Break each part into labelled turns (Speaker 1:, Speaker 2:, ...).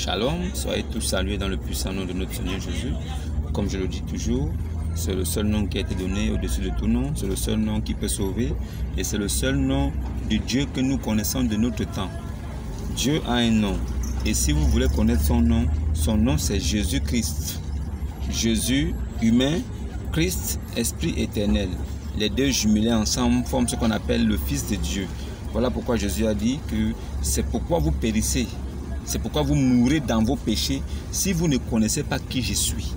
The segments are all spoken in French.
Speaker 1: Shalom, soyez tous salués dans le puissant nom de notre Seigneur Jésus. Comme je le dis toujours, c'est le seul nom qui a été donné au-dessus de tout nom, c'est le seul nom qui peut sauver et c'est le seul nom de Dieu que nous connaissons de notre temps. Dieu a un nom et si vous voulez connaître son nom c'est Jésus-Christ. Jésus humain, Christ, Esprit éternel. Les deux jumelés ensemble forment ce qu'on appelle le Fils de Dieu. Voilà pourquoi Jésus a dit que c'est pourquoi vous périssez. C'est pourquoi vous mourrez dans vos péchés si vous ne connaissez pas qui je suis.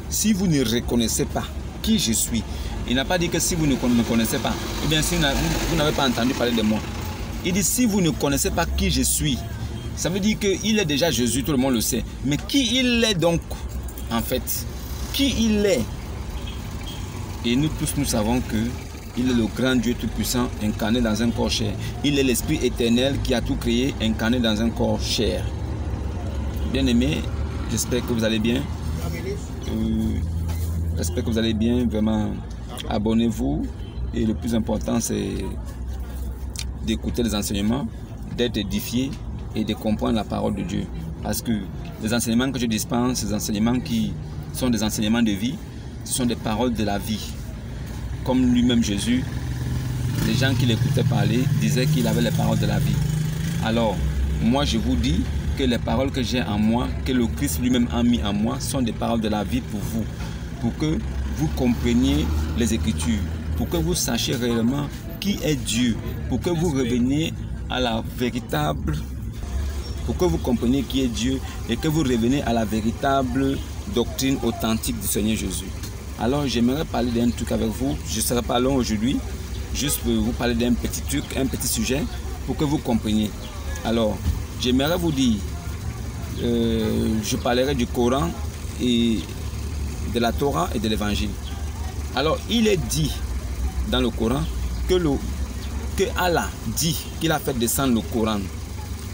Speaker 1: Si vous ne reconnaissez pas qui je suis. Il n'a pas dit que si vous ne me connaissez pas, ou bien si vous n'avez pas entendu parler de moi. Il dit si vous ne connaissez pas qui je suis. Ça veut dire qu'il est déjà Jésus, tout le monde le sait. Mais qui il est donc, en fait? Qui il est? Et nous tous, nous savons que il est le grand Dieu Tout-Puissant incarné dans un corps chair. Il est l'Esprit éternel qui a tout créé, incarné dans un corps chair. Bien-aimés, j'espère que vous allez bien. J'espère que vous allez bien. Vraiment, abonnez-vous. Et le plus important, c'est d'écouter les enseignements, d'être édifié et de comprendre la parole de Dieu. Parce que les enseignements que je dispense, ces enseignements qui sont des enseignements de vie, ce sont des paroles de la vie. Comme lui-même Jésus, les gens qui l'écoutaient parler disaient qu'il avait les paroles de la vie. Alors, moi je vous dis que les paroles que j'ai en moi, que le Christ lui-même a mis en moi, sont des paroles de la vie pour vous. Pour que vous compreniez les Écritures. Pour que vous sachiez réellement qui est Dieu. Pour que vous reveniez à la véritable... Pour que vous compreniez qui est Dieu et que vous reveniez à la véritable doctrine authentique du Seigneur Jésus. Alors j'aimerais parler d'un truc avec vous, je ne serai pas long aujourd'hui, juste pour vous parler d'un petit truc, un petit sujet, pour que vous compreniez. Alors, j'aimerais vous dire, je parlerai du Coran et de la Torah et de l'Évangile. Alors, il est dit dans le Coran que Allah dit qu'il a fait descendre le Coran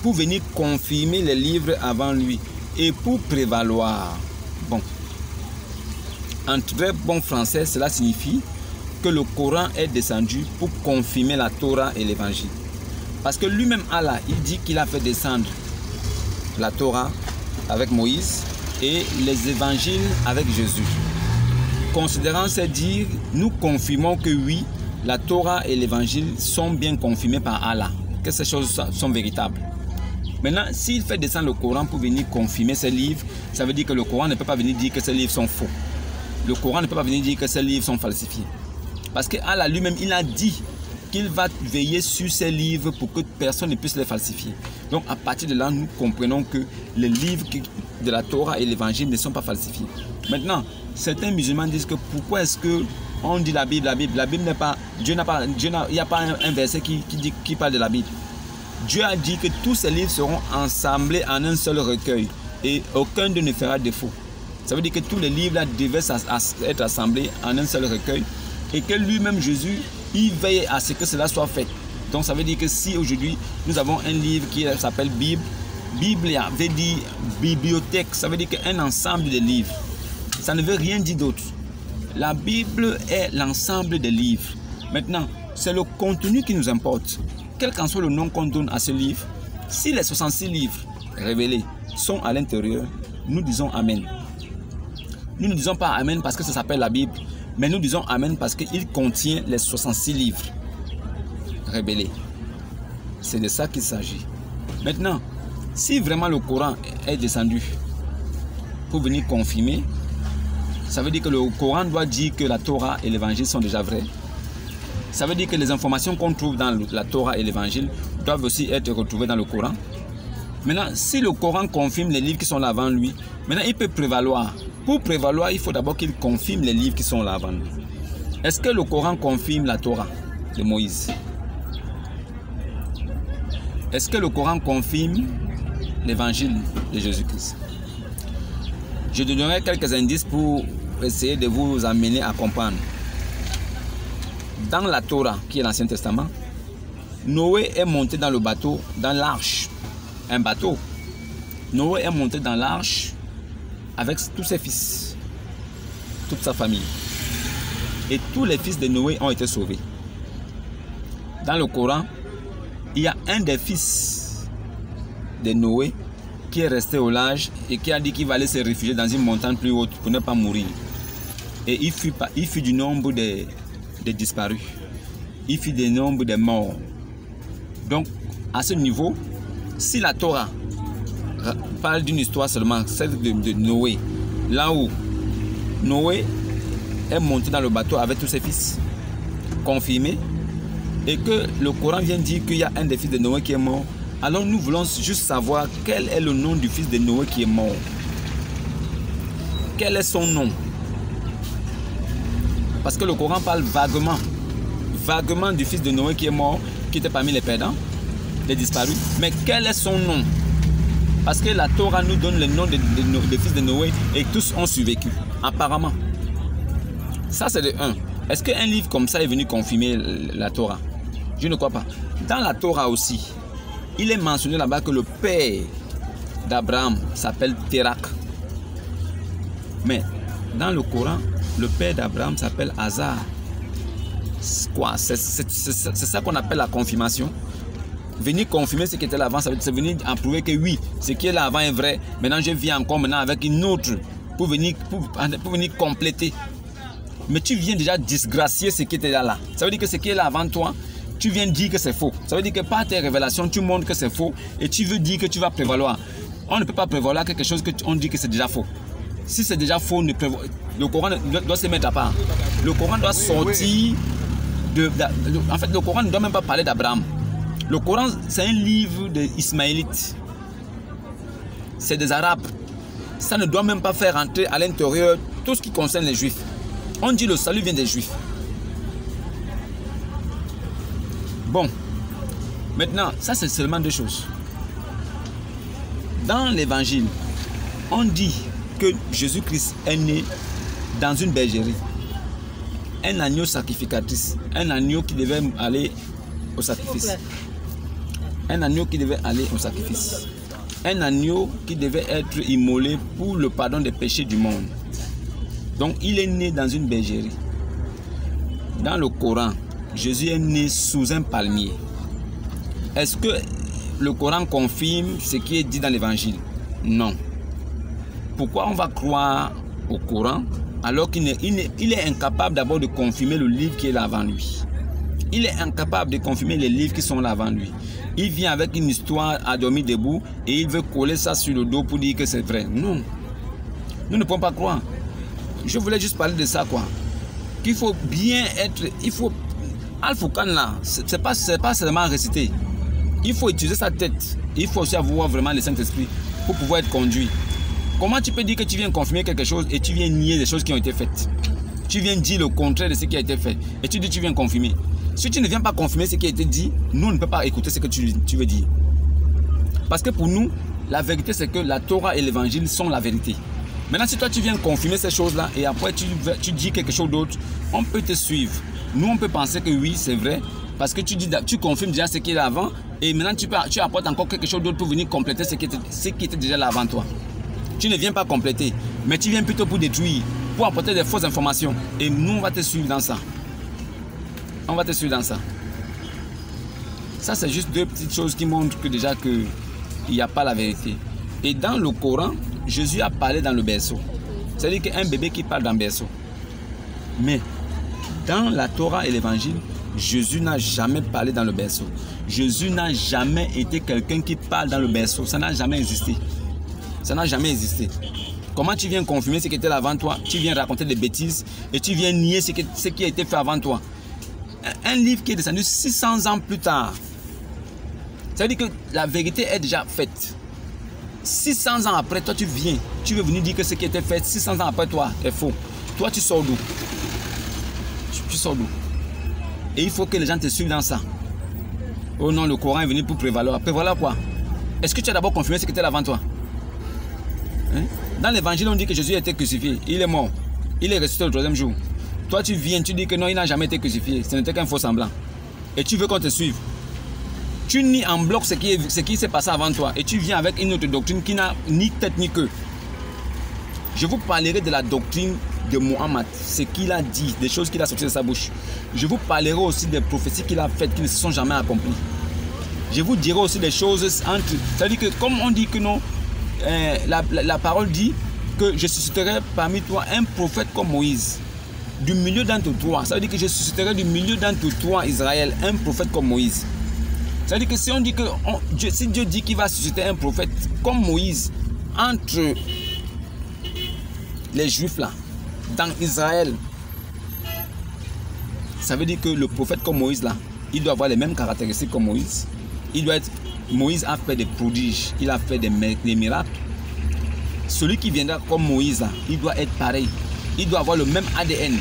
Speaker 1: pour venir confirmer les livres avant lui et pour prévaloir. Bon. En très bon français, cela signifie que le Coran est descendu pour confirmer la Torah et l'Évangile. Parce que lui-même, Allah, il dit qu'il a fait descendre la Torah avec Moïse et les Évangiles avec Jésus. Considérant ces dires, nous confirmons que oui, la Torah et l'Évangile sont bien confirmés par Allah, que ces choses sont véritables. Maintenant, s'il fait descendre le Coran pour venir confirmer ces livres, ça veut dire que le Coran ne peut pas venir dire que ces livres sont faux. Le Coran ne peut pas venir dire que ces livres sont falsifiés. Parce que Allah lui-même, il a dit qu'il va veiller sur ces livres pour que personne ne puisse les falsifier. Donc à partir de là, nous comprenons que les livres de la Torah et l'Évangile ne sont pas falsifiés. Maintenant, certains musulmans disent que pourquoi est-ce qu'on dit la Bible n'est pas... il n'y a pas un verset qui parle de la Bible. Dieu a dit que tous ces livres seront assemblés en un seul recueil et aucun d'eux ne fera défaut. Ça veut dire que tous les livres-là devaient être assemblés en un seul recueil et que lui-même Jésus, il veille à ce que cela soit fait. Donc ça veut dire que si aujourd'hui nous avons un livre qui s'appelle Bible, Biblia veut dire bibliothèque, ça veut dire qu'un ensemble de livres. Ça ne veut rien dire d'autre. La Bible est l'ensemble des livres. Maintenant, c'est le contenu qui nous importe. Quel qu'en soit le nom qu'on donne à ce livre, si les 66 livres révélés sont à l'intérieur, nous disons Amen. Nous ne disons pas Amen parce que ça s'appelle la Bible, mais nous disons Amen parce qu'il contient les 66 livres révélés. C'est de ça qu'il s'agit. Maintenant, si vraiment le Coran est descendu pour venir confirmer, ça veut dire que le Coran doit dire que la Torah et l'Évangile sont déjà vrais. Ça veut dire que les informations qu'on trouve dans la Torah et l'Évangile doivent aussi être retrouvées dans le Coran. Maintenant, si le Coran confirme les livres qui sont là avant lui, maintenant il peut prévaloir. Pour prévaloir, il faut d'abord qu'il confirme les livres qui sont là avant lui. Est-ce que le Coran confirme la Torah de Moïse? Est-ce que le Coran confirme l'évangile de Jésus-Christ? Je donnerai quelques indices pour essayer de vous amener à comprendre. Dans la Torah, qui est l'Ancien Testament, Noé est monté dans le bateau, dans l'arche. Un bateau. Noé est monté dans l'arche avec tous ses fils, toute sa famille. Et tous les fils de Noé ont été sauvés. Dans le Coran, il y a un des fils de Noé qui est resté au large et qui a dit qu'il va aller se réfugier dans une montagne plus haute pour ne pas mourir. Et il fut du nombre des disparus. Il fut du nombre des morts. Donc, à ce niveau, si la Torah parle d'une histoire seulement, celle de Noé, là où Noé est monté dans le bateau avec tous ses fils, confirmé, et que le Coran vient dire qu'il y a un des fils de Noé qui est mort, alors nous voulons juste savoir quel est le nom du fils de Noé qui est mort. Quel est son nom? Parce que le Coran parle vaguement du fils de Noé qui est mort, qui était parmi les perdants, les disparus. Mais quel est son nom? Parce que la Torah nous donne le nom des fils de Noé et tous ont survécu, apparemment. Ça, c'est de 1. Est-ce qu'un livre comme ça est venu confirmer la Torah? Je ne crois pas. Dans la Torah aussi, il est mentionné là-bas que le père d'Abraham s'appelle Térak. Mais dans le Coran, le père d'Abraham s'appelle Hazar. C'est ça qu'on appelle la confirmation. Venir confirmer ce qui était là avant, c'est venir en prouver que oui, ce qui est là avant est vrai. Maintenant, je viens encore avec une autre pour venir compléter. Mais tu viens déjà disgracier ce qui était là. Ça veut dire que ce qui est là avant toi, tu viens dire que c'est faux. Ça veut dire que par tes révélations, tu montres que c'est faux et tu veux dire que tu vas prévaloir. On ne peut pas prévaloir quelque chose que on dit que c'est déjà faux. Si c'est déjà faux, le Coran doit se mettre à part. Le Coran doit sortir en fait, le Coran ne doit même pas parler d'Abraham. Le Coran, c'est un livre des Ismaélites. C'est des Arabes. Ça ne doit même pas faire entrer à l'intérieur tout ce qui concerne les Juifs. On dit le salut vient des Juifs. Bon, maintenant, ça c'est seulement 2 choses. Dans l'évangile, on dit que Jésus-Christ est né dans une bergerie. Un agneau sacrificatrice, un agneau qui devait aller au sacrifice. Un agneau qui devait aller au sacrifice. Un agneau qui devait être immolé pour le pardon des péchés du monde. Donc il est né dans une bergerie. Dans le Coran, Jésus est né sous un palmier. Est-ce que le Coran confirme ce qui est dit dans l'évangile? Non. Pourquoi on va croire au Coran alors qu'il est incapable d'abord de confirmer le livre qui est là avant lui? Il est incapable de confirmer les livres qui sont là avant lui. Il vient avec une histoire à dormir debout et il veut coller ça sur le dos pour dire que c'est vrai. Non. Nous ne pouvons pas croire. Je voulais juste parler de ça, quoi. Qu'il faut bien être... Il faut... Al-Furqan là, c'est pas seulement réciter. Il faut utiliser sa tête. Il faut aussi avoir vraiment le Saint-Esprit pour pouvoir être conduit. Comment tu peux dire que tu viens confirmer quelque chose et tu viens nier les choses qui ont été faites? Tu viens dire le contraire de ce qui a été fait et tu dis que tu viens confirmer. Si tu ne viens pas confirmer ce qui a été dit, nous on ne peut pas écouter ce que tu veux dire. Parce que pour nous, la vérité c'est que la Torah et l'évangile sont la vérité. Maintenant, si toi tu viens confirmer ces choses-là et après tu dis quelque chose d'autre, on peut te suivre. Nous, on peut penser que oui, c'est vrai, parce que tu confirmes déjà ce qui est là avant et maintenant tu apportes encore quelque chose d'autre pour venir compléter ce qui était déjà là avant toi. Tu ne viens pas compléter, mais tu viens plutôt pour détruire, pour apporter des fausses informations. Et nous, on va te suivre dans ça. On va te suivre dans ça. Ça, c'est juste 2 petites choses qui montrent que déjà qu'il n'y a pas la vérité. Et dans le Coran, Jésus a parlé dans le berceau. C'est-à-dire qu'un bébé qui parle dans le berceau. Mais dans la Torah et l'évangile, Jésus n'a jamais parlé dans le berceau. Jésus n'a jamais été quelqu'un qui parle dans le berceau. Ça n'a jamais existé. Ça n'a jamais existé. Comment tu viens confirmer ce qui était là avant toi? Tu viens raconter des bêtises et tu viens nier ce qui a été fait avant toi. Un livre qui est descendu 600 ans plus tard. Ça veut dire que la vérité est déjà faite. 600 ans après, toi tu veux venir dire que ce qui a été fait 600 ans après toi est faux. Toi tu sors d'où? Tu sors d'où? Et il faut que les gens te suivent dans ça. Oh non, le Coran est venu pour prévaloir. Prévaloir quoi? Est-ce que tu as d'abord confirmé ce qui était là avant toi? Dans l'évangile, on dit que Jésus a été crucifié. Il est mort. Il est ressuscité le 3e jour. Toi, tu viens, tu dis que non, il n'a jamais été crucifié. Ce n'était qu'un faux semblant. Et tu veux qu'on te suive. Tu nies en bloc ce qui s'est passé avant toi. Et tu viens avec une autre doctrine qui n'a ni tête ni queue. Je vous parlerai de la doctrine de Mohammed. Ce qu'il a dit, des choses qu'il a sorties de sa bouche. Je vous parlerai aussi des prophéties qu'il a faites qui ne se sont jamais accomplies. Je vous dirai aussi des choses entre... C'est-à-dire que comme on dit que non, la parole dit que je susciterai parmi toi un prophète comme Moïse. Du milieu d'entre toi. Ça veut dire que je susciterai du milieu d'entre toi, Israël, un prophète comme Moïse. Ça veut dire que si on dit que si Dieu dit qu'il va susciter un prophète comme Moïse entre les Juifs là, dans Israël, ça veut dire que le prophète comme Moïse là, il doit avoir les mêmes caractéristiques comme Moïse. Il doit être, Moïse a fait des prodiges, il a fait des miracles. Celui qui viendra comme Moïse là, il doit être pareil. Il doit avoir le même ADN.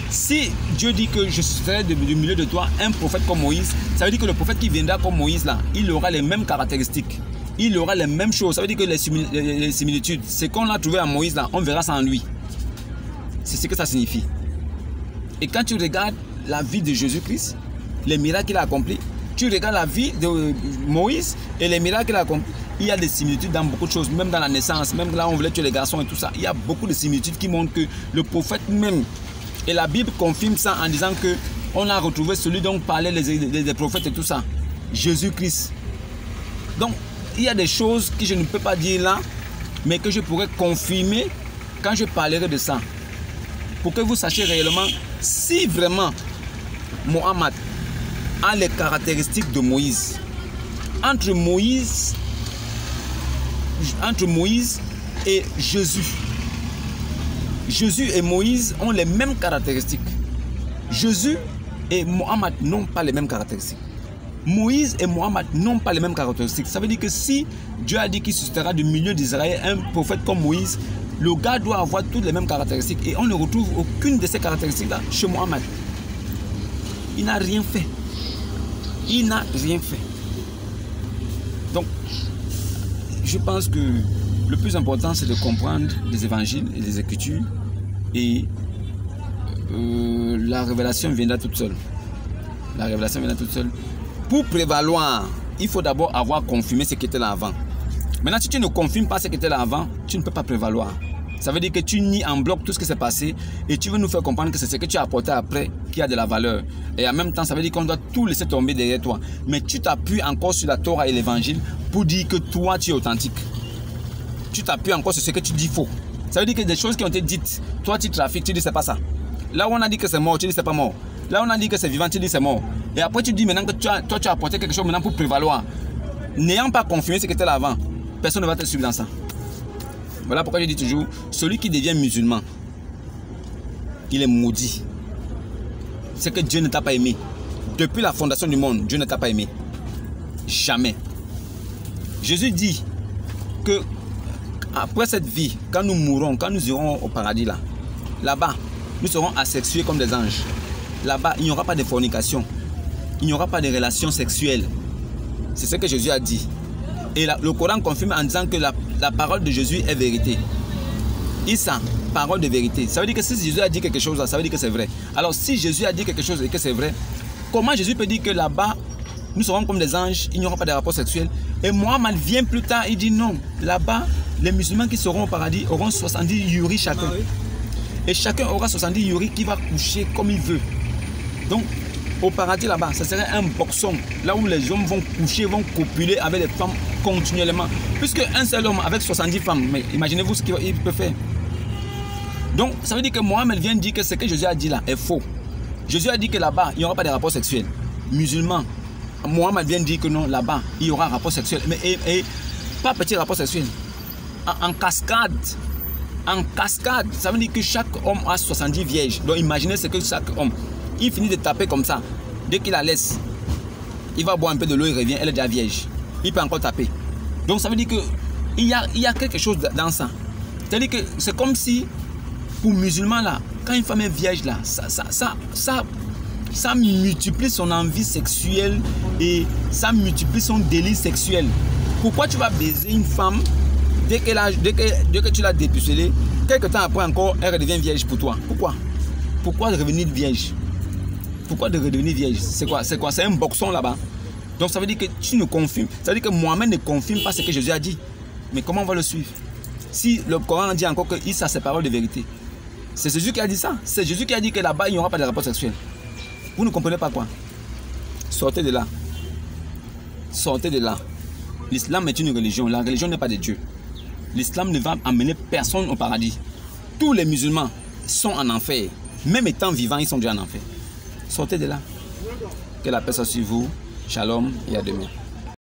Speaker 1: Si Dieu dit que je serai du milieu de toi un prophète comme Moïse, ça veut dire que le prophète qui viendra comme Moïse là, il aura les mêmes caractéristiques. Il aura les mêmes choses. Ça veut dire que les similitudes, ce qu'on a trouvé à Moïse là, on verra ça en lui. C'est ce que ça signifie. Et quand tu regardes la vie de Jésus-Christ, les miracles qu'il a accomplis, tu regardes la vie de Moïse et les miracles qu'il a accomplis, il y a des similitudes dans beaucoup de choses, même dans la naissance, même là on voulait tuer les garçons et tout ça. Il y a beaucoup de similitudes qui montrent que le prophète même, et la Bible confirme ça en disant que on a retrouvé celui dont parlaient les prophètes et tout ça, Jésus-Christ. Donc, il y a des choses que je ne peux pas dire là, mais que je pourrais confirmer quand je parlerai de ça. Pour que vous sachiez réellement si vraiment Mohammed a les caractéristiques de Moïse. Entre Moïse et Jésus. Jésus et Moïse ont les mêmes caractéristiques. Jésus et Mohammed n'ont pas les mêmes caractéristiques. Moïse et Mohammed n'ont pas les mêmes caractéristiques. Ça veut dire que si Dieu a dit qu'il suscitera du milieu d'Israël un prophète comme Moïse, le gars doit avoir toutes les mêmes caractéristiques. Et on ne retrouve aucune de ces caractéristiques-là chez Mohammed. Il n'a rien fait. Il n'a rien fait. Donc, je pense que le plus important, c'est de comprendre les évangiles et les écritures. Et la révélation viendra toute seule. La révélation viendra toute seule. Pour prévaloir, il faut d'abord avoir confirmé ce qui était là avant. Maintenant, si tu ne confirmes pas ce qui était là avant, tu ne peux pas prévaloir. Ça veut dire que tu nies en bloc tout ce qui s'est passé et tu veux nous faire comprendre que c'est ce que tu as apporté après qui a de la valeur. Et en même temps, ça veut dire qu'on doit tout laisser tomber derrière toi. Mais tu t'appuies encore sur la Torah et l'évangile pour dire que toi, tu es authentique. Tu t'appuies encore sur ce que tu dis faux. Ça veut dire que des choses qui ont été dites, toi tu trafiques, tu dis c'est pas ça. Là où on a dit que c'est mort, tu dis c'est pas mort. Là où on a dit que c'est vivant, tu dis c'est mort. Et après tu dis maintenant que toi tu as apporté quelque chose maintenant pour prévaloir. N'ayant pas confirmé ce qui était là avant, personne ne va te suivre dans ça. Voilà pourquoi je dis toujours, celui qui devient musulman, il est maudit. C'est que Dieu ne t'a pas aimé. Depuis la fondation du monde, Dieu ne t'a pas aimé. Jamais. Jésus dit que après cette vie, quand nous mourrons, quand nous irons au paradis là-bas, nous serons asexués comme des anges. Là-bas, il n'y aura pas de fornication. Il n'y aura pas de relations sexuelles. C'est ce que Jésus a dit. Et le Coran confirme en disant que la parole de Jésus est vérité. Issa, parole de vérité. Ça veut dire que si Jésus a dit quelque chose, ça veut dire que c'est vrai. Alors si Jésus a dit quelque chose et que c'est vrai, comment Jésus peut dire que là-bas, nous serons comme des anges, il n'y aura pas de rapport sexuel? Et Mohammed vient plus tard, il dit non. Là-bas, les musulmans qui seront au paradis auront 70 yuris chacun. Ah oui. Et chacun aura 70 yuris qui va coucher comme il veut. Donc, au paradis là-bas, ça serait un boxon. Là où les hommes vont coucher, vont copuler avec les femmes continuellement. Puisque un seul homme avec 70 femmes, mais imaginez-vous ce qu'il peut faire. Donc, ça veut dire que Mohammed vient dire que ce que Jésus a dit là est faux. Jésus a dit que là-bas, il n'y aura pas de rapport sexuel. Musulmans, Mohammed vient dire que non, là-bas, il y aura un rapport sexuel. Mais et pas petit rapport sexuel. En cascade. En cascade, ça veut dire que chaque homme a 70 vierges. Donc, imaginez ce que chaque homme, il finit de taper comme ça. Dès qu'il la laisse, il va boire un peu de l'eau, il revient, elle est déjà vierge. Il peut encore taper. Donc, ça veut dire qu'il y a quelque chose dans ça. C'est-à-dire que c'est comme si, pour musulmans là, quand une femme est vierge là, ça multiplie son envie sexuelle et ça multiplie son délire sexuel. Pourquoi tu vas baiser une femme dès que tu l'as dépucelée, quelques temps après encore, elle redevient vierge pour toi? Pourquoi revenir vierge? Pourquoi de redevenir vierge? C'est quoi? C'est un boxon là-bas. Donc ça veut dire que tu ne confirmes. Ça veut dire que Mohammed ne confirme pas ce que Jésus a dit. Mais comment on va le suivre? Si le Coran dit encore qu'il a ses paroles de vérité. C'est Jésus qui a dit ça. C'est Jésus qui a dit que là-bas, il n'y aura pas de rapport sexuel. Vous ne comprenez pas quoi? Sortez de là. Sortez de là. L'islam est une religion. La religion n'est pas de Dieu. l'islam ne va amener personne au paradis. Tous les musulmans sont en enfer. Même étant vivants, ils sont déjà en enfer. Sortez de là. Que la paix soit sur vous. Shalom et à demain.